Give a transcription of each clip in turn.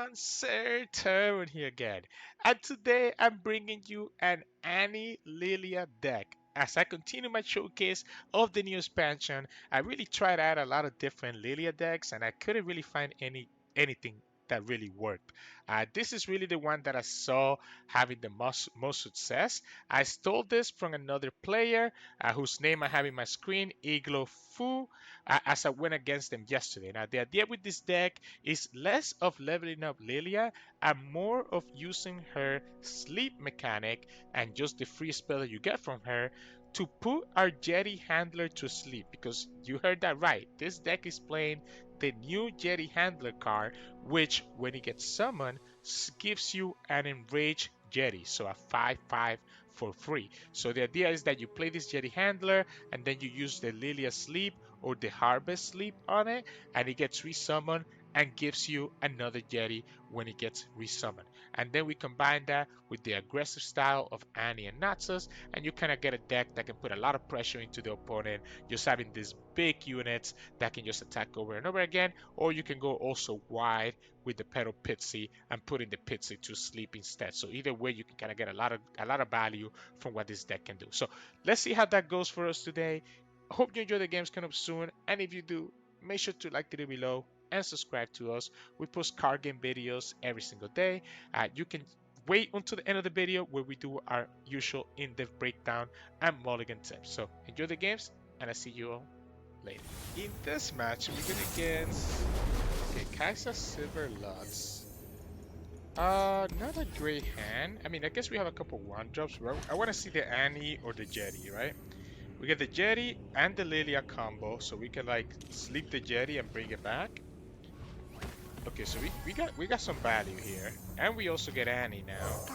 everyone, Sirturmund here again, and today I'm bringing you an Annie Lillia deck. As I continue my showcase of the new expansion, I really tried out a lot of different Lillia decks, and I couldn't really find anything that really worked. This is really the one that I saw having the most success. I stole this from another player whose name I have in my screen, Iglo Fu, as I went against them yesterday. Now the idea with this deck is less of leveling up Lilia and more of using her sleep mechanic and just the free spell that you get from her to put our Yeti Handler to sleep, because you heard that right. This deck is playing the new Yeti Handler card, which when it gets summoned gives you an enraged Yeti, so a 5/5 for free. So the idea is that you play this Yeti Handler and then you use the Lilia Sleep or the Harvest Sleep on it, and it gets resummoned and gives you another Yeti when it gets resummoned. And then we combine that with the aggressive style of Annie and Naxos, and you kind of get a deck that can put a lot of pressure into the opponent, just having these big units that can just attack over and over again, or you can go also wide with the Pedal Pitsy and putting the Pitsy to sleep instead. So either way, you can kind of get a lot of value from what this deck can do. So let's see how that goes for us today. Hope you enjoy the games coming up soon, and if you do, make sure to like the video below and subscribe to us. We post card game videos every single day. You can wait until the end of the video where we do our usual in-depth breakdown and mulligan tips. So enjoy the games, and I'll see you all later. In this match, we're going against Kaisa Sivir Lux. Not a great hand. I mean, I guess we have a couple one drops. I want to see the Annie or the Yeti, right? We get the Yeti and the Lillia combo, so we can like sleep the Yeti and bring it back. Okay, so we got some value here, and we also get Annie now.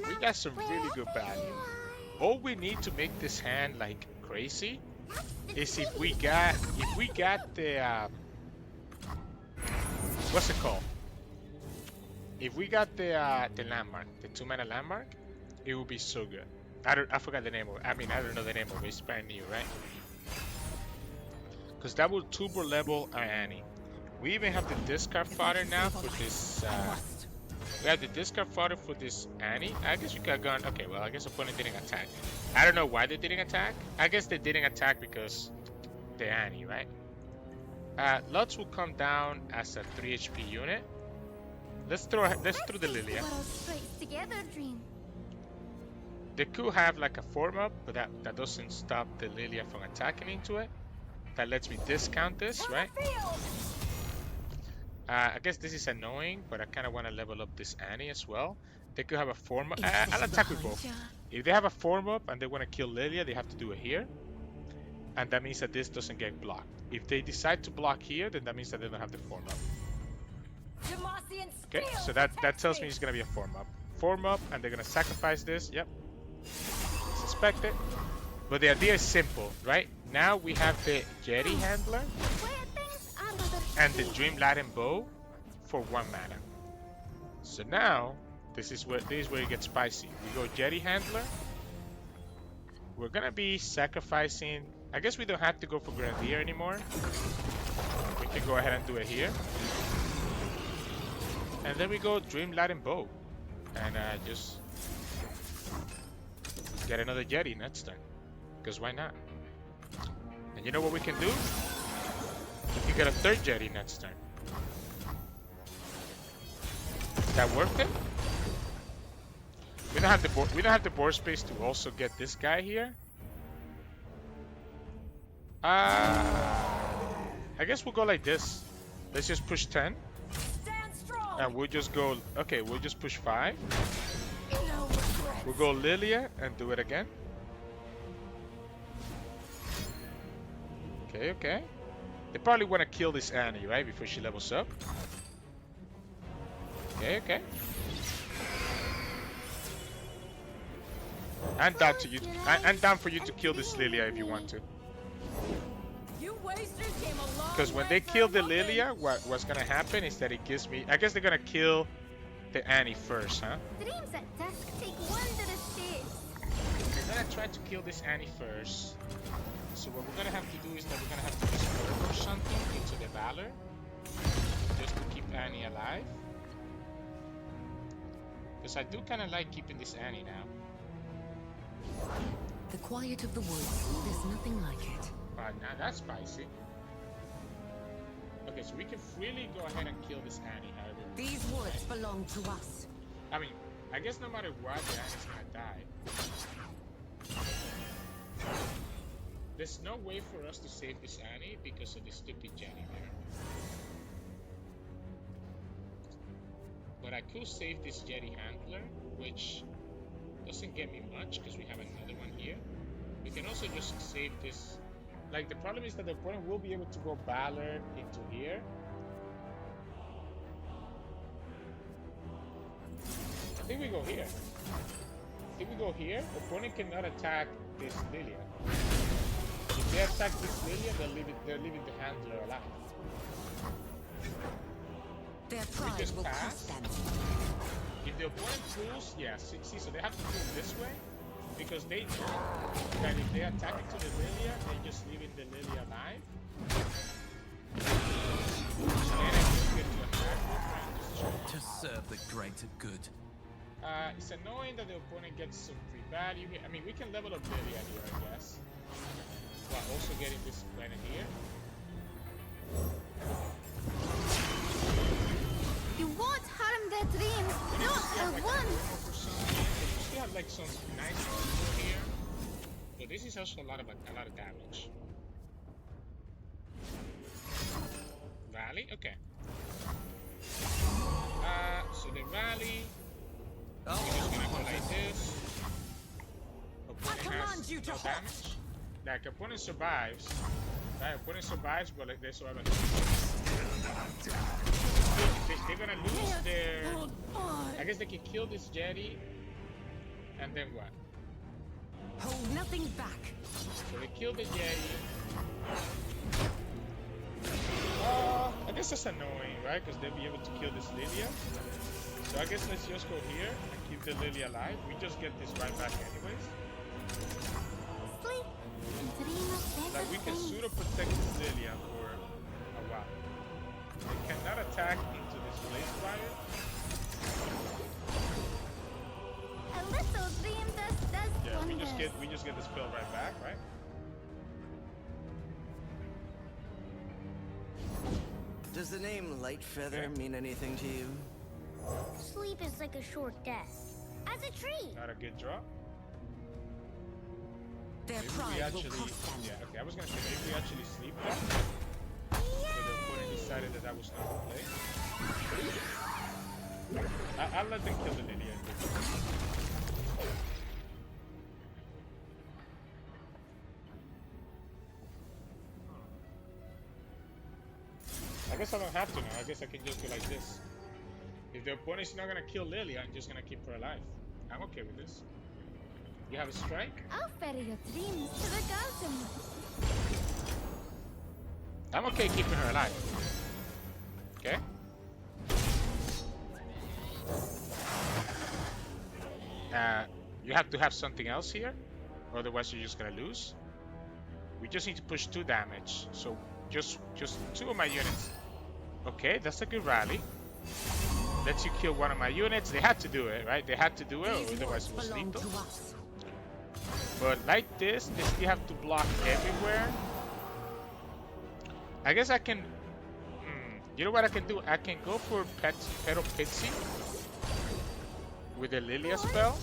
We got some really good value. All we need to make this hand like crazy is if we got the what's it called? If we got the landmark, the 2-mana landmark, it would be so good. I forgot the name of it. I mean, I don't know the name of it. It's brand new, right? Because that will turbo level our Annie. We even have the discard fodder now for this. We have the discard fodder for this Annie. I guess we could have gone. Okay, well, I guess opponent didn't attack. I don't know why they didn't attack. I guess they didn't attack because the Annie, right? Lux will come down as a 3 HP unit. Let's throw the Lillia. They could have like a form up, but that doesn't stop the Lillia from attacking into it. That lets me discount this, right? I guess this is annoying, but I kind of want to level up this Annie as well. They could have a form up. I'll attack with both. If they have a form up and they want to kill Lillia, they have to do it here. And that means that this doesn't get blocked. If they decide to block here, then that means that they don't have the form up. Okay, so that tells me it's going to be a form up. Form up, and they're going to sacrifice this. Yep. Suspect it. But the idea is simple, right? Now we have the Yeti Handler and the Dream Laden Bow for 1 mana. So now this is where it gets spicy. We go Yeti Handler. We're gonna be sacrificing. I guess we don't have to go for Grenadier anymore. We can go ahead and do it here. And then we go Dream Laden Bow and just get another Yeti next turn. Because why not? And you know what we can do? We can get a 3rd Yeti next turn. Is that worth it? We don't have the board space to also get this guy here. I guess we'll go like this. Let's just push 10. And we'll just go, okay, we'll just push 5. We'll go Lillia and do it again. Okay, okay. They probably want to kill this Annie, right? Before she levels up. Okay, okay. I'm down to you. I'm down for you to kill this Lillia if you want to. Because when they kill the Lillia, what's gonna happen is that it gives me. I guess they're gonna kill the Annie first, huh? They're gonna try to kill this Annie first. So what we're gonna have to do is that we're gonna have to just or something into the Valor just to keep Annie alive. Because I do kind of like keeping this Annie now. The quiet of the woods, there's nothing like it. Now that's spicy. Okay, so we can freely go ahead and kill this Annie, however. These woods belong to us. I mean, I guess no matter what, the Annie's gonna die. There's no way for us to save this Annie because of the stupid Jenny there. But I could save this Yeti Handler, which doesn't get me much because we have another one here. We can also just save this. Like, the problem is that the opponent will be able to go Ballard into here. I think we go here. Opponent cannot attack this Lillia. If they attack this Lillia, they're leaving the Handler alive. Their pride will cost them. If the opponent pulls, yeah, see, so they have to pull this way because they know that if they attack into the Lillia, they're just leaving the Lillia alive. And I just get to attack with to serve the greater good. It's annoying that the opponent gets some free value here. I mean, we can level up Lillia here, I guess, while also getting this planet here. You won't harm their dreams, not a one. We still have like some nice people here, but this is also a lot of damage. Rally, okay. So the rally. We're just gonna go like this. Opponent has no damage. Like opponent survives. Right, opponent survives, but like they survive. They're gonna lose their. I guess they can kill this Yeti, and then what? Hold nothing back. So they kill the Yeti. I guess that's annoying, right? Because they'll be able to kill this Lillia. So I guess let's just go here and keep the Lillia alive. We just get this right back anyways. Sleep and dream of better Like we can things. pseudo protect this Lillia for a while. They cannot attack into this blaze fire. A little dream does Yeah, wonders. we just get the spell right back, right? Does the name Lightfeather mean anything to you? Sleep is like a short death. As a tree. Not a good draw. Their Maybe we pride will actually, cost them. yeah, okay, I was gonna say maybe we actually sleep that. So the opponent decided that was not the play. I'll let them kill the Lillia. I guess I don't have to now. I guess I can just go like this. If the opponent's not gonna kill Lillia, I'm just gonna keep her alive. I'm okay with this. You have a strike? I'll ferry your dreams to the garden. I'm okay keeping her alive. Okay? You have to have something else here, otherwise you're just gonna lose. We just need to push 2 damage, so just 2 of my units. Okay, that's a good rally. Lets you kill 1 of my units. They had to do it, right? They had to do it, or otherwise it was belong lethal. to us. But like this, they still have to block everywhere. I guess I can... you know what I can do? I can go for Petal Pitsy with the Lillia spell.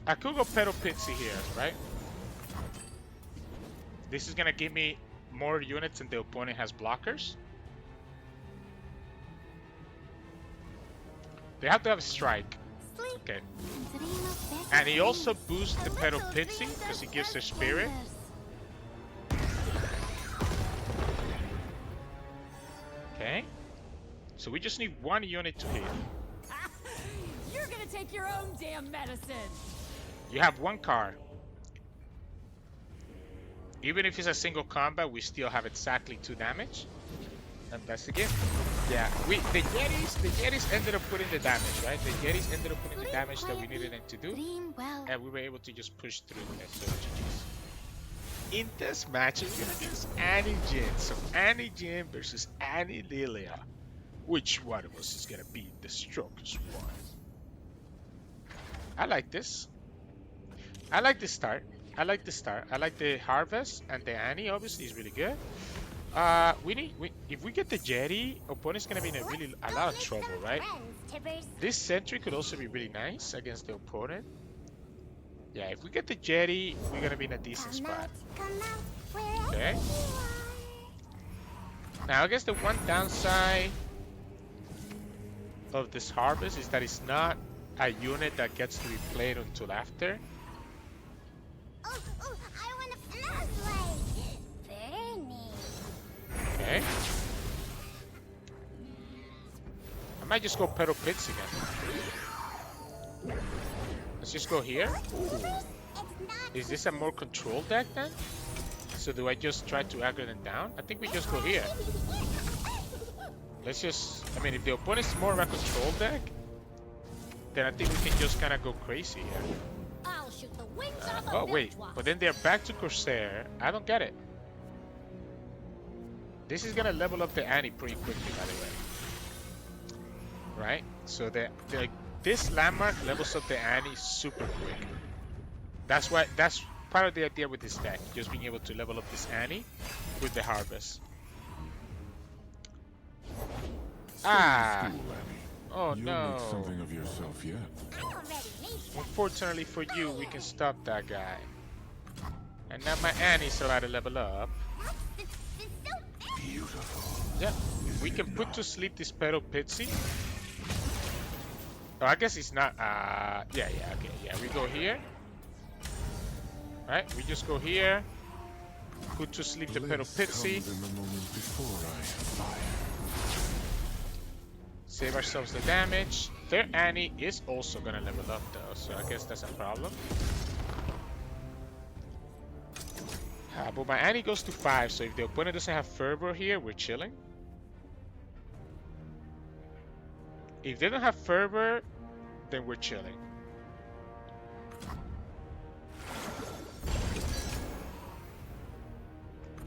I could go Petal Pitsy here, right? This is gonna give me more units and the opponent has blockers. They have to have a strike. Sleep Okay. and dream of better And he also things. boosts the A Petal little Pitsy dream because he does gives her us spirit. wonders. Okay. So we just need 1 unit to hit. You're gonna take your own damn medicine. You have 1 card. Even if it's a single combat, we still have exactly 2 damage. And that's the game. Yeah, the Yetis ended up putting the damage, right? The Yetis ended up putting the damage that we needed them to do. Dream well. And we were able to just push through it. So GG's. In this match, we're gonna use Annie Jhin. So Annie Jhin versus Annie Lillia. Which one of us is gonna beat the strongest one? I like this. I like the start. I like the start. I like the harvest, and the Annie obviously is really good. If we get the Yeti, opponent's gonna be in a lot of trouble, right? This sentry could also be really nice against the opponent. Yeah, if we get the Yeti, we're gonna be in a decent spot. Okay. Now I guess the one downside of this harvest is that it's not a unit that gets to be played until after. I want to flashlight. Very neat. Okay. I might just go pedal pits again. Let's just go here. Ooh. Is this a more controlled deck then? So do I just try to aggro them down? I think we just go here. Let's just... I mean, if the opponent's more of a control deck, then I think we can just kind of go crazy here. I'll shoot the wings off a Oh, wait. Viltwa. But then they're back to Corsair. I don't get it. This is going to level up the Annie pretty quickly, by the way. Right? So this landmark levels up the Annie super quick. That's part of the idea with this deck. Just being able to level up this Annie with the harvest. Ah! Oh You'll no! make something of yourself yet. I already made some. Unfortunately for you, we can stop that guy. And now my Annie's allowed to level up. This is so big. Beautiful. Yeah, we can put to sleep this Pedal Pitsy. Oh, I guess it's not. Yeah, okay, yeah. We go here. Right, we just go here. Put to sleep the Pedal Pitsy. In the moment before I fire. Save ourselves the damage. Their Annie is also gonna level up though, so I guess that's a problem. But my Annie goes to 5, so if the opponent doesn't have Fervor here, we're chilling. If they don't have Fervor, then we're chilling.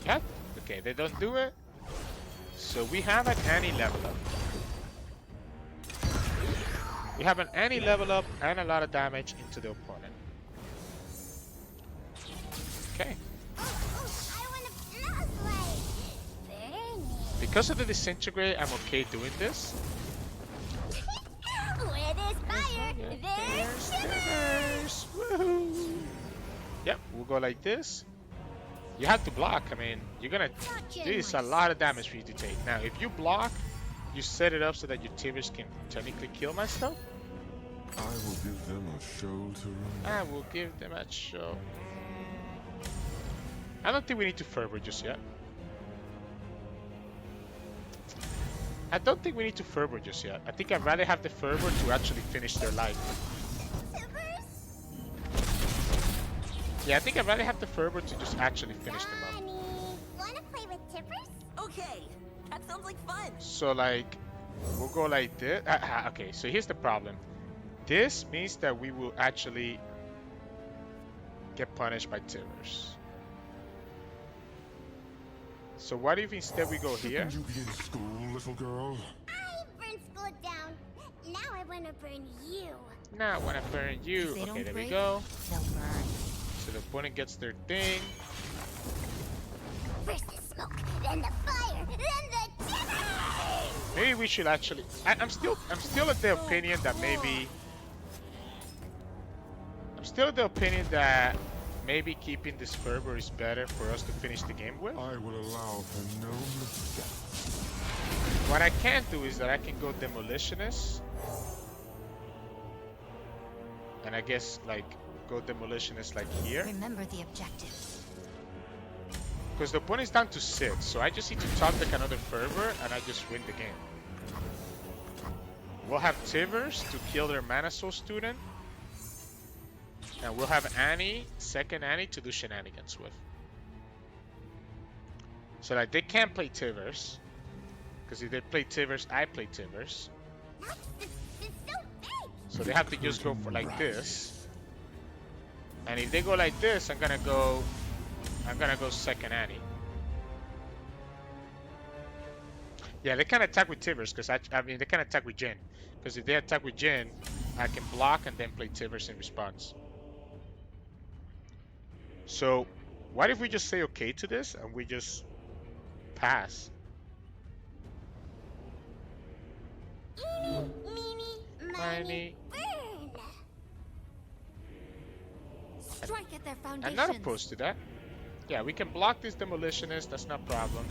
Yep. Okay, they don't do it. So we have an Annie level up. We have an Annie level up and a lot of damage into the opponent. Okay. I want to flashlight. Very neat. Because of the disintegrate, I'm okay doing this. Where there's fire, there's Shivers. Woohoo! Yep, we'll go like this. You have to block. I mean, you're gonna. This is a lot of damage for you to take. Now, if you block, you set it up so that your Tivers can technically kill my stuff. I will give them a show to remember. I will give them a show. I don't think we need to Fervor just yet. I don't think we need to Fervor just yet. I think I'd rather have the Fervor to actually finish their life. Yeah, I think I'd rather have the Fervor to just actually finish them up. Annie, wanna play with tippers? Okay, that sounds like fun. So like, we'll go like this. Okay, so here's the problem. This means that we will actually get punished by Tivers. So what if instead we go here? Shouldn't you be in school, little girl? I burned school down. Now I wanna burn you. Now I want to burn you. If they Okay, don't there we break, go. they'll burn. So the opponent gets their thing. First the smoke, then the fire, then the tippers. Maybe we should actually. I'm still of the opinion that maybe. I'm still of the opinion that maybe keeping this Fervor is better for us to finish the game with. I will allow for no mistakes. What I can do is that I can go Demolitionist. And I guess like go Demolitionist like here. Remember the objectives. Because the opponent's down to 6, so I just need to top deck another Fervor and I just win the game. We'll have Tivers to kill their Mana Soul student. And we'll have Annie, second Annie, to do shenanigans with. So like they can't play Tivers. Because if they play Tivers, I play Tivers. This is so big. So they have to just go for like this. And if they go like this, I'm gonna go I'm gonna go second Annie. Yeah, they can attack with Tivers, because I mean, they can attack with Jhin. Because if they attack with Jhin, I can block and then play Tivers in response. So, what if we just say okay to this and we just pass? Eeny, meeny, miny, burn. Strike at their I'm foundations. not opposed to that. Yeah, we can block these demolitionists, that's no problem.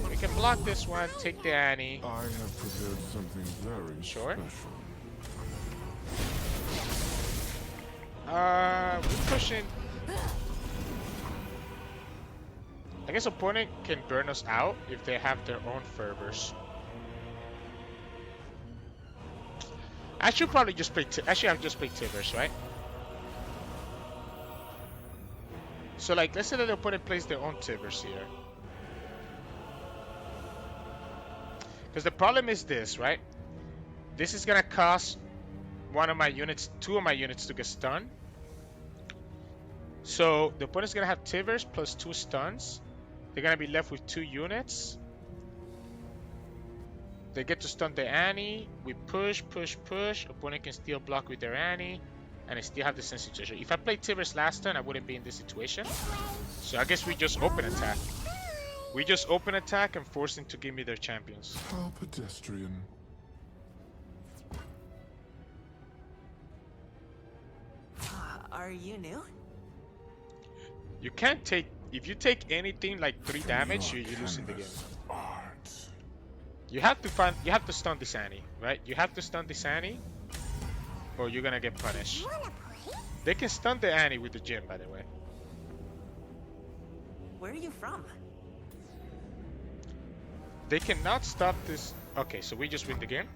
We can block this one, take the Annie. I have prepared something very Sure. special. We're pushing. I guess opponent can burn us out if they have their own fervors. I should probably just play. Actually, I've just played Tivers, right? So, like, let's say that the opponent plays their own Tivers here. Because the problem is this, right? This is gonna cost two of my units to get stunned. So the opponent's gonna have Tivers plus 2 stuns. They're gonna be left with 2 units. They get to stun the Annie. We push, push, push. Opponent can still block with their Annie. And I still have the same situation. If I played Tivers last turn, I wouldn't be in this situation. So I guess we just open attack. We just open attack and force them to give me their champions. How pedestrian. Are you new? You can't take... If you take anything like 3 damage, you're losing the game. Art. You have to stun this Annie, right? You have to stun this Annie, or you're gonna get punished. Wanna play? They can stun the Annie with the Jhin, by the way. Where are you from? They cannot stop this. Okay, so we just win the game.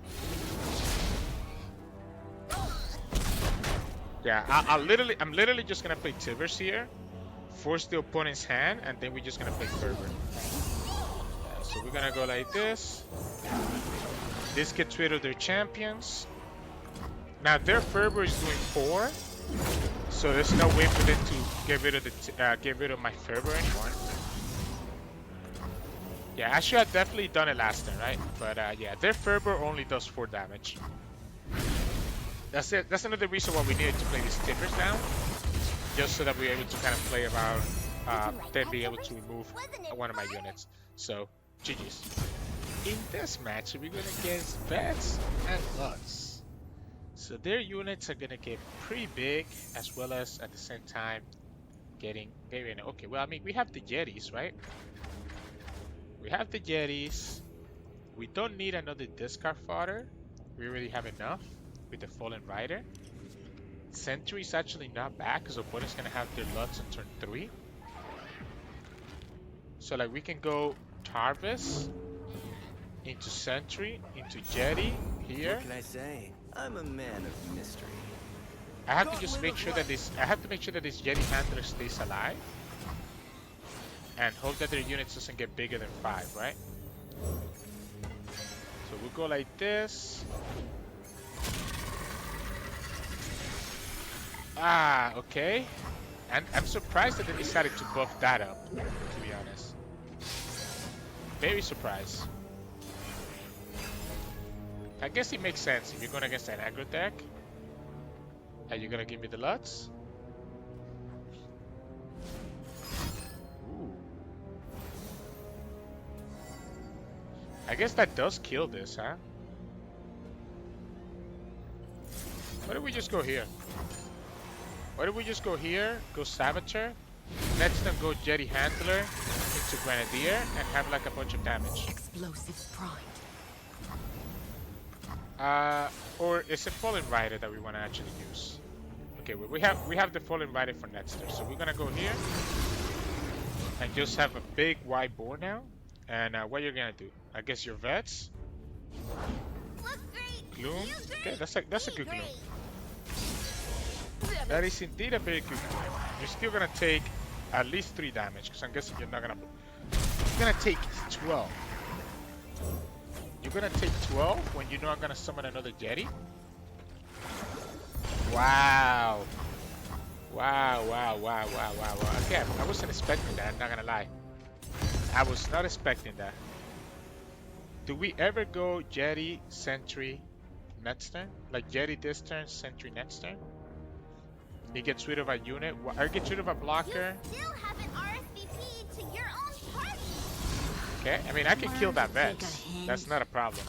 Yeah, I'm literally just gonna play Tivers here, force the opponent's hand, and then we're just gonna play Fervor. Yeah, so we're gonna go like this. This gets rid of their champions. Now their Fervor is doing 4, so there's no way for them to get rid of my Fervor anymore. Yeah, actually I've definitely done it last turn, right? But yeah, their Fervor only does 4 damage. That's it. That's another reason why we needed to play these Tivers now, just so that we're able to kind of play around, then be able to remove one of my units. So, GG's. In this match, we're gonna get Vex and Lux. So their units are gonna get pretty big, as well as at the same time getting okay. Well, I mean, we have the Yetis, right? We have the Yetis. We don't need another discard fodder. We already have enough with the Fallen Rider. Sentry is actually not bad because opponent's gonna have their Lux on turn 3. So like we can go Tarvis into Sentry into Yeti here. What can I say? I'm a man of mystery. I have to just make sure that this Yeti Handler stays alive and hope that their units doesn't get bigger than 5, right? So we'll go like this. Ah, okay. And I'm surprised that they decided to buff that up, to be honest. Very surprised. I guess it makes sense if you're going against an aggro deck. And you're going to give me the Lux. Ooh. I guess that does kill this, huh? Why don't we just go here? Why don't we just go here, go Saboteur, next time go Yeti Handler into Grenadier, and have like a bunch of damage. Explosives primed. Or is it Fallen Rider that we want to actually use? Okay, we have the Fallen Rider for next turn, so we're gonna go here and just have a big wide board now. And what you're gonna do? I guess your Vets, Look great. Gloom. Feel great. Okay, that's a Be good Gloom. great. That is indeed a very good Gloom. You're still gonna take at least 3 damage, because I'm guessing you're not gonna. You're gonna take 12. You're gonna take 12 when you know I'm gonna summon another Yeti? Wow. Wow, wow, wow, wow, wow, wow. Okay, I wasn't expecting that, I'm not gonna lie. I was not expecting that. Do we ever go Yeti, Sentry, next turn? Like Yeti this turn, Sentry next turn? He gets rid of a unit, or gets rid of a blocker. You still haven't RSVP'd to your own party. Okay, I mean, I can kill that Vex. That's not a problem.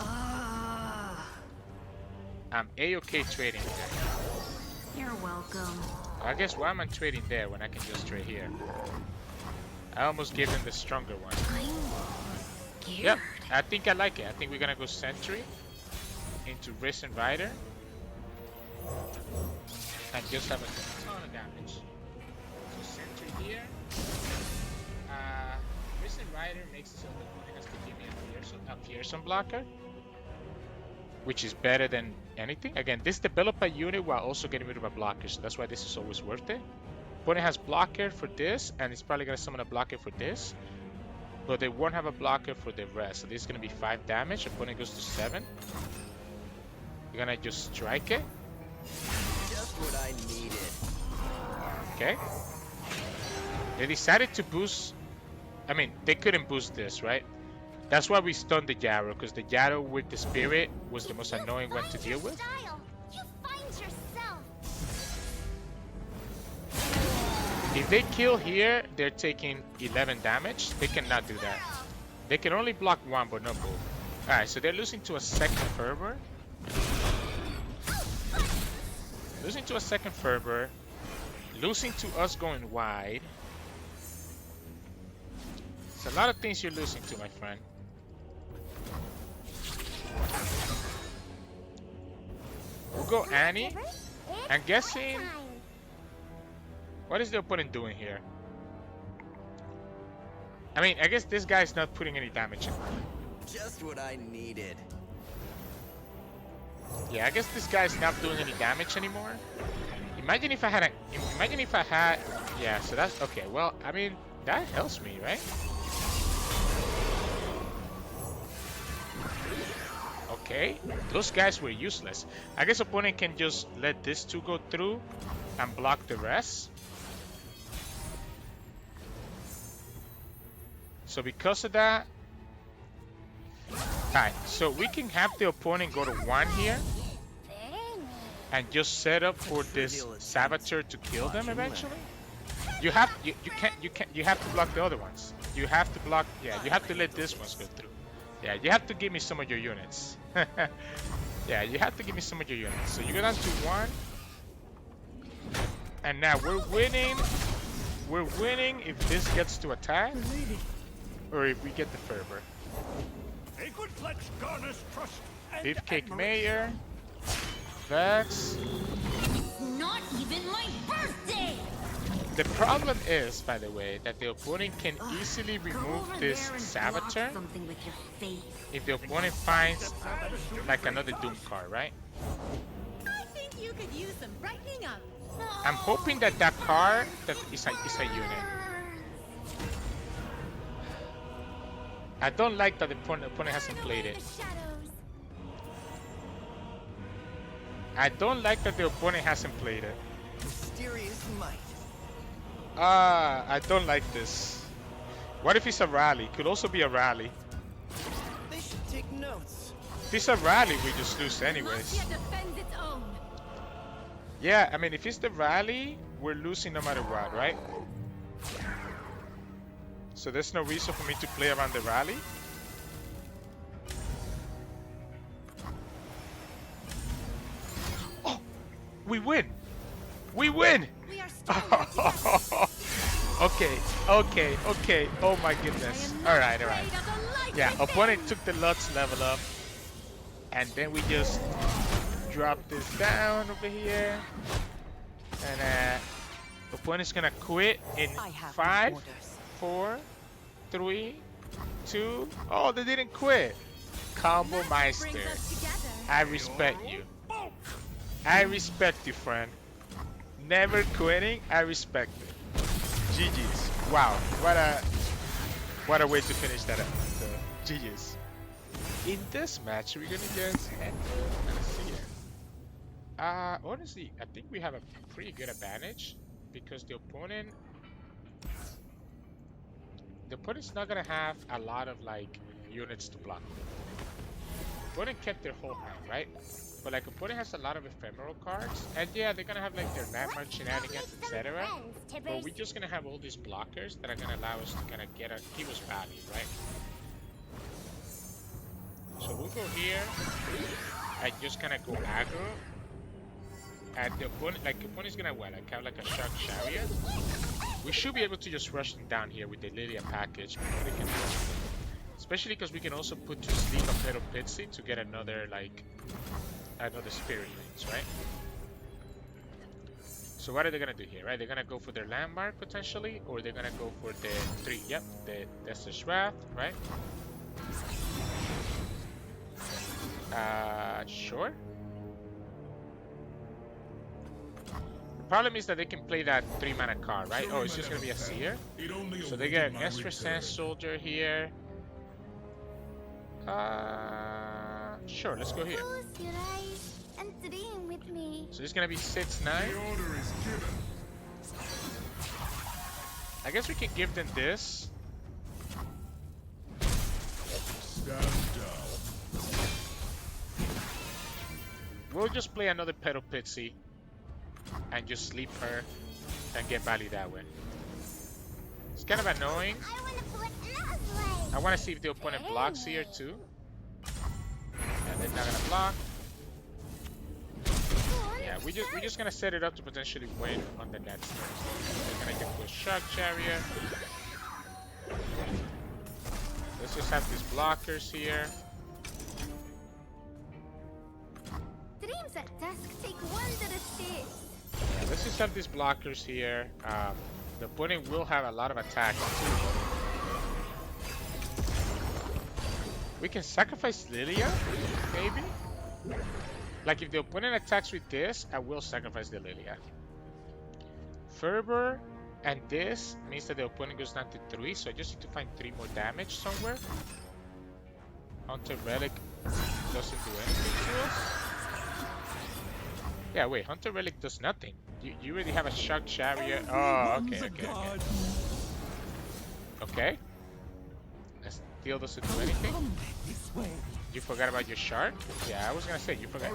I'm A-okay trading there. You're welcome. I guess why am I trading there when I can just trade here? I almost gave them the stronger one. Yep, I think I like it. I think we're gonna go Sentry into Risen Rider and just have a ton of damage. So Sentry here. Risen Rider makes it so the opponent has to give me a fearsome blocker, which is better than anything. Again, this develop a unit while also getting rid of a blocker, so that's why this is always worth it. Opponent has blocker for this, and it's probably gonna summon a blocker for this, but they won't have a blocker for the rest. So this is gonna be 5 damage. Opponent goes to 7. You're gonna just strike it. Just what I needed. Okay. They decided to boost. I mean, they couldn't boost this, right? That's why we stunned the Yarrow, because the Yarrow with the Spirit was the most annoying one to deal with. Style. You find yourself. If they kill here, they're taking 11 damage. They cannot do that. They can only block 1, but not both. Alright, so they're losing to a second Fervor. Losing to a second Fervor. Losing to us going wide. It's a lot of things you're losing to, my friend. We'll go Annie. I'm guessing... What is the opponent doing here? I mean, I guess this guy's not putting any damage in. Just what I needed. Yeah, I guess this guy's not doing any damage anymore. Imagine if I had a... Imagine if I had... Yeah, so that's... Okay, well, I mean, that helps me, right? Okay, those guys were useless. I guess opponent can just let this 2 go through and block the rest. So because of that... Alright, so we can have the opponent go to 1 here and just set up for this Saboteur to kill them eventually. You have you have to block the other ones. You have to block, yeah, you have to let this ones go through. Yeah, you have to give me some of your units. Yeah, you have to give me some of your units. So you go down to 1. And now we're winning. We're winning if this gets to attack. Or if we get the Fervor. A good flex garners trust and Beefcake Mayor. Vex. Not even my birthday! The problem is, by the way, that the opponent can easily remove this Saboteur Something with your face. if the opponent finds like another Doom card, right? I think you could use some brightening up. I'm hoping that that card that is a unit. I don't like that the opponent hasn't played it. I don't like that the opponent hasn't played it. Mysterious might. I don't like this. What if it's a rally? Could also be a rally. They should take notes. If it's a rally, we just lose anyways. defends its own. Yeah, I mean, if it's the rally, we're losing no matter what, right? So there's no reason for me to play around the rally. Oh, we win! We win! We are still Okay, okay, okay. Oh my goodness. Alright, alright. Yeah, opponent took the Lux level up. And then we just drop this down over here. And opponent's gonna quit in 5, 4, 3, 2. Oh, they didn't quit. Combo Meister. I respect you. I respect you, friend. Never quitting. I respect it. GG's. Wow. What a way to finish that up. So, GG's. In this match, we're gonna get Hector and Azir. Honestly, I think we have a pretty good advantage because the opponent's not gonna have a lot of like units to block. Opponent kept their whole hand, right? But like opponent has a lot of ephemeral cards, and yeah, they're gonna have like their landmark shenanigans, etc. But we're just gonna have all these blockers that are gonna allow us to kind of give us value, right? So we'll go here and just kind of go aggro. And the opponent, like opponent's gonna what? Like have like a shark chariot. We should be able to just rush them down here with the Lillia package before they can rush them. Especially because we can also put to sleep a Petal Pitsy to get another spirit rings, right? So what are they gonna do here, right? They're gonna go for their landmark potentially, or they're gonna go for the 3. Yep, that's the Wrath, right? Sure. The problem is that they can play that 3 mana card, right? Oh, it's just gonna be a Seer. So they get an extra Sand Soldier here. Sure, let's go here. Close your eyes and dream with me. So it's gonna be 6-9. Order is given. I guess we can give them this. Stand down. We'll just play another Petal Pitsy and just sleep her and get value that way. It's kind of annoying. I want to put another way. I want to see if the opponent blocks here too. And they're not gonna block. Yeah, we're just gonna set it up to potentially win on the next turn. They're gonna get to a Shark Chariot. Let's just have these blockers here. Dreams at dusk take wondrous shapes. Yeah, let's just have these blockers here. The opponent will have a lot of attacks too. We can sacrifice Lillia, maybe? Like if the opponent attacks with this, I will sacrifice the Lillia. Fervor and this means that the opponent goes down to 3, so I just need to find 3 more damage somewhere. Hunter Relic doesn't do anything to us. Yeah, wait, Hunter Relic does nothing. You already have a Shark Chariot. Oh, okay. Okay. Steel doesn't do anything. You forgot about your Shark? Yeah, I was gonna say, you forgot.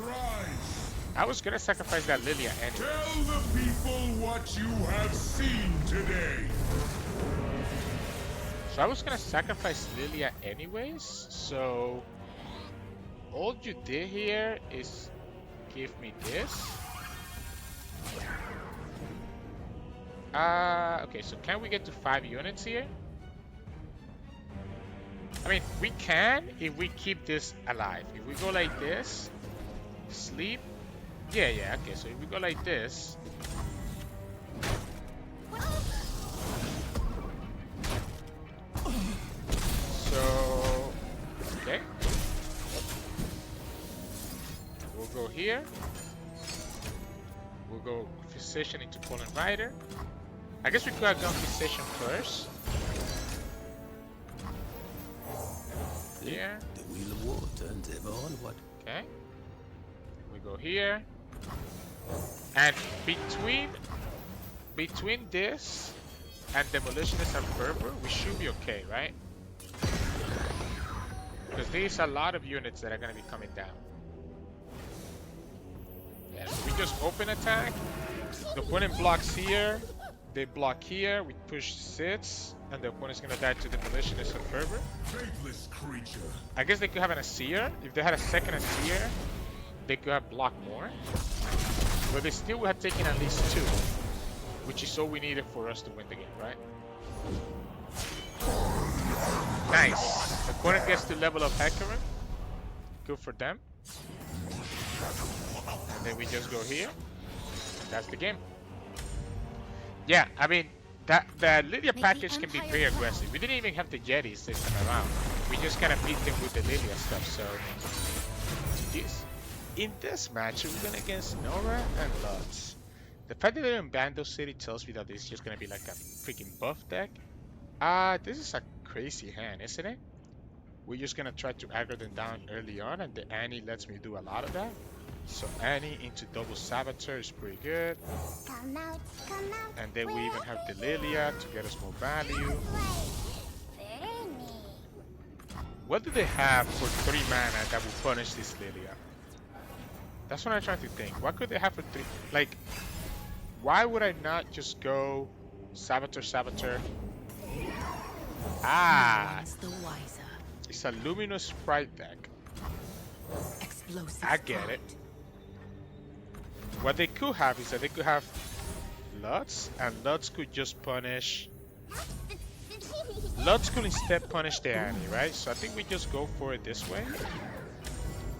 I was gonna sacrifice that Lillia anyway. Tell the people what you have seen today. So I was gonna sacrifice Lillia anyways, so all you did here is give me this. Okay, so can we get to 5 units here? I mean, we can if we keep this alive. If we go like this, sleep. Yeah, okay, so if we go like this. So, okay. We'll go here. We'll go Physician into Fallen Rider. I guess we could have gone Physician first. Here. The wheel of war turns ever onward. Okay. We go here. And between this and Demolitionist and Fervor, we should be okay, right? Because there's a lot of units that are going to be coming down. Yeah, so we just open attack. The opponent blocks here. They block here. We push 6. And the opponent's going to die to Demolitionist and Fervor. Faithless creature. I guess they could have an Azir. If they had a second Azir, they could have blocked more. But they still would have taken at least 2. Which is all we needed for us to win the game, right? Nice. The opponent gets to level up Hecarim. Good for them. And then we just go here. That's the game. Yeah, I mean, the Lillia package can be very aggressive. We didn't even have the Yetis this time around. We just kind of beat them with the Lillia stuff, so... In this match, we're going against Norra and Lux. The fact that they're in Bando City tells me that this is just going to be like a freaking buff deck. This is a crazy hand, isn't it? We're just going to try to aggro them down early on, and the Annie lets me do a lot of that. So Annie into double Saboteur is pretty good. Come out, come out. And then we even have the Lillia to get us more value. What do they have for 3 mana that will punish this Lillia? That's what I'm trying to think. What could they have for 3? Like, why would I not just go Saboteur, Saboteur? Ah! The wiser. It's a Luminous Sprite deck. Explosive. I get it. What they could have is that they could have Lutz, and Lutz could just punish. Lutz could instead punish the Annie, right? So I think we just go for it this way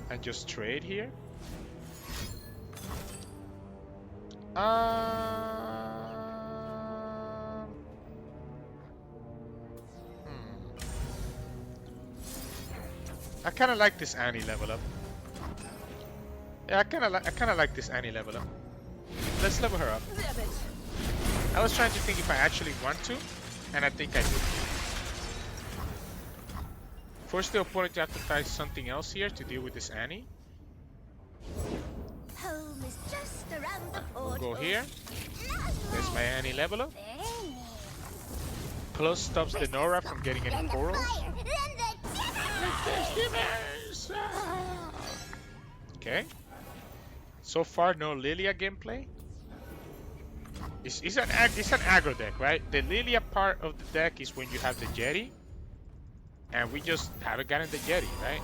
and just trade here. I kind of like this Annie level up. Yeah, I kind of like this Annie level up. Let's level her up. I was trying to think if I actually want to, and I think I do. Force the opponent to have to try something else here to deal with this Annie. Home is just around the We'll portal. go here. There's my Annie level up. Plus stops the Norra from getting any portals. Okay. So far, no Lillia gameplay. It's an aggro deck, right? The Lillia part of the deck is when you have the Yeti, and we just haven't gotten the Yeti, right?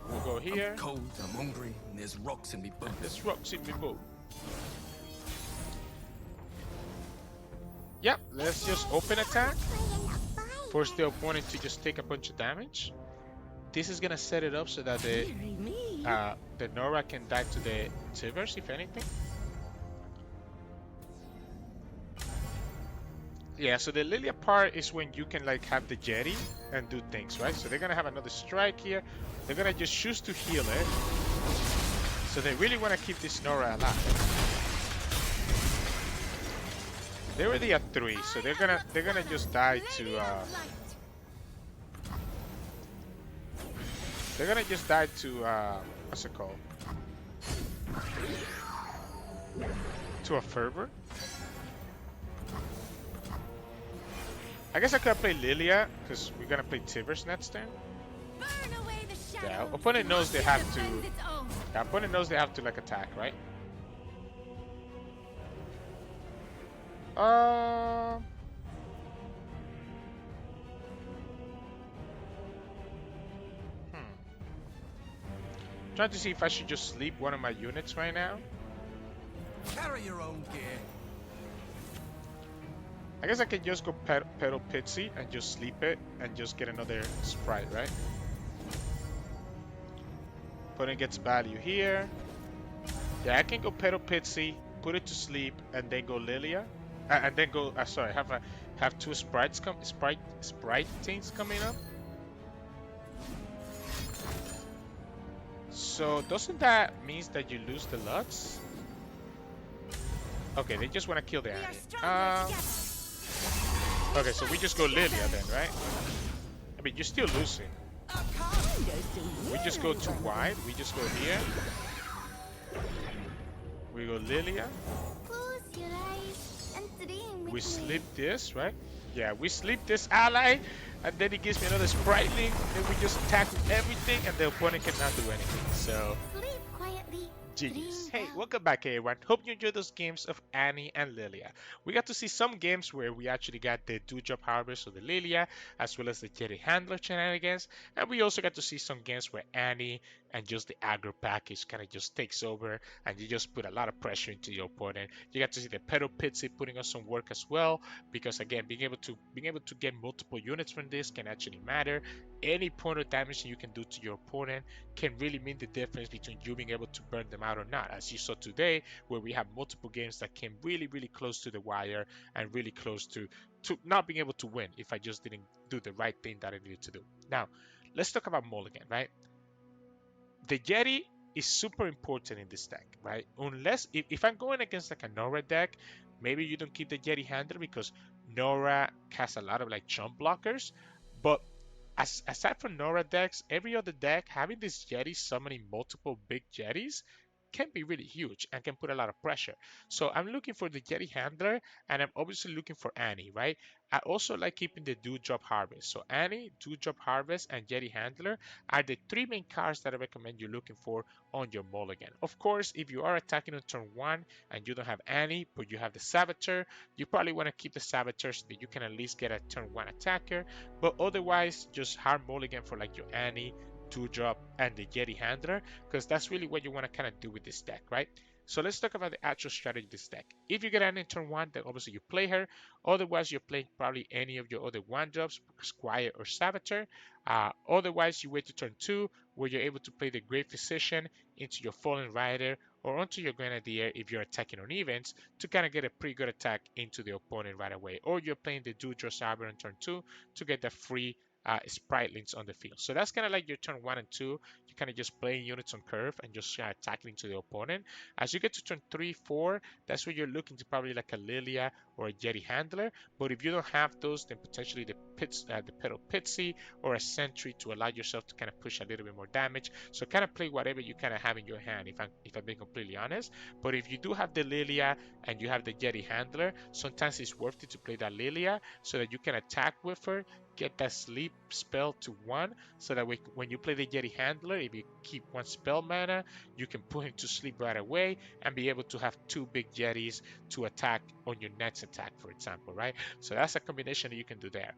We'll go here. I'm cold, I'm hungry, and there's rocks in me boot. There's rocks in my boat. Yep, let's just open attack. Force the opponent to just take a bunch of damage. This is gonna set it up so that the Norra can die to the Sivers, if anything. Yeah, so the Lillia part is when you can like have the Yeti and do things, right? So they're gonna have another strike here. They're gonna just choose to heal it. So they really want to keep this Norra alive. They're already at 3, so they're gonna just die to they're gonna just die to what's it called? To a fervor. I guess I could play Lillia because we're gonna play Tivers next turn. Burn away the Yeah, shadows. opponent knows they have to. Defends its own. Yeah, opponent knows they have to like attack, right? Trying to see if I should just sleep one of my units right now. Carry your own gear. I guess I can just go pedal Pitsy and just sleep it and just get another sprite, right? Opponent gets value here. Yeah, I can go pedal Pitsy, put it to sleep, and then go Lillia, and then go. Sorry, have 2 sprite things coming up. So doesn't that means that you lose the Lux? Okay, they just want to kill the We are Annie. stronger together. Okay, so we just go Lillia then, right? I mean, you're still losing. We just go too wide. We just go here. We go Lillia. Close your eyes and dream with We me. sleep this, right? Yeah, we sleep this ally, and then he gives me another sprite link. Then we just attack with everything, and the opponent cannot do anything. So, Sleep quietly. genius. Dream Hey, well. welcome back everyone. Hope you enjoyed those games of Annie and Lillia. We got to see some games where we actually got the Dewdrop Harvest of the Lillia, as well as the Yeti Handler shenanigans, and we also got to see some games where Annie and just the aggro package kind of just takes over, and you just put a lot of pressure into your opponent. You got to see the Pedal Pitsy putting us some work as well, because again, being able to get multiple units from this can actually matter. Any point of damage you can do to your opponent can really mean the difference between you being able to burn them out or not, as you saw today, where we have multiple games that came really close to the wire and really close to not being able to win if I just didn't do the right thing that I needed to do. Now, let's talk about Mulligan, right? The Yeti is super important in this deck, right? Unless if I'm going against like a Norra deck, maybe you don't keep the Yeti Handler because Norra has a lot of like chump blockers, but aside from Norra decks, every other deck having this Yeti summoning multiple big Yetis can be really huge and can put a lot of pressure. So I'm looking for the Yeti Handler, and I'm obviously looking for Annie, right? I also like keeping the Dewdrop Harvest. So Annie, Dewdrop Harvest, and Yeti Handler are the three main cards that I recommend you looking for on your mulligan. Of course, if you are attacking on turn 1 and you don't have Annie, but you have the Saboteur, you probably want to keep the Saboteur so that you can at least get a turn 1 attacker. But otherwise, just hard mulligan for like your Annie, Dewdrop, and the Yeti Handler, because that's really what you want to kind of do with this deck, right? So let's talk about the actual strategy of this deck. If you get Annie in turn 1, then obviously you play her. Otherwise, you're playing probably any of your other 1-drops, Squire or Saboteur. Otherwise, you wait to turn 2, where you're able to play the Great Physician into your Fallen Rider or onto your Grenadier if you're attacking on events to kind of get a pretty good attack into the opponent right away. Or you're playing the Dewdrop Saber on turn 2 to get the free sprite links on the field. So that's kind of like your turn 1 and 2. You're kind of just playing units on curve and just attacking into the opponent. As you get to turn 3, 4, that's where you're looking to probably like a Lillia or a Yeti Handler. But if you don't have those, then potentially the Pedal Pitsy or a Sentry to allow yourself to kind of push a little bit more damage. So kind of play whatever you kind of have in your hand, if I'm being completely honest. But if you do have the Lillia and you have the Yeti Handler, sometimes it's worth it to play that Lillia so that you can attack with her, get that sleep spell to 1, so that when you play the Yeti Handler, if you keep 1 spell mana, you can put him to sleep right away and be able to have 2 big Yetis to attack on your next attack, for example, right? So that's a combination that you can do there.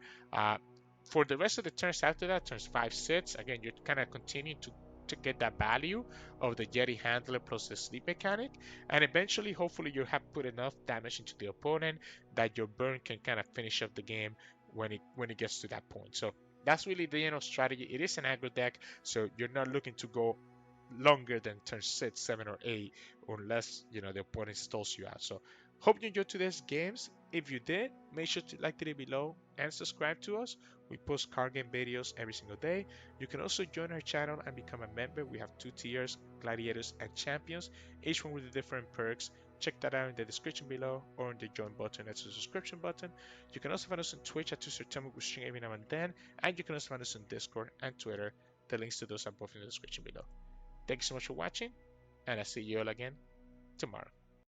For the rest of the turns after that, turns 5, 6, again, you're kind of continuing to get that value of the Yeti Handler plus the sleep mechanic, and eventually, hopefully, you have put enough damage into the opponent that your burn can kind of finish up the game when it gets to that point. So that's really the strategy. It is an aggro deck, so you're not looking to go longer than turn 6, 7, or 8 unless the opponent stalls you out. So hope you enjoyed today's games. If you did, make sure to like the video below and subscribe to us. We post card game videos every single day. You can also join our channel and become a member. We have 2 tiers, gladiators and champions, each one with different perks. Check that out in the description below or in the join button next to the subscription button. You can also find us on Twitch at Sirturmund. We stream every now and then, and you can also find us on Discord and Twitter. The links to those are both in the description below. Thank you so much for watching, and I'll see you all again tomorrow.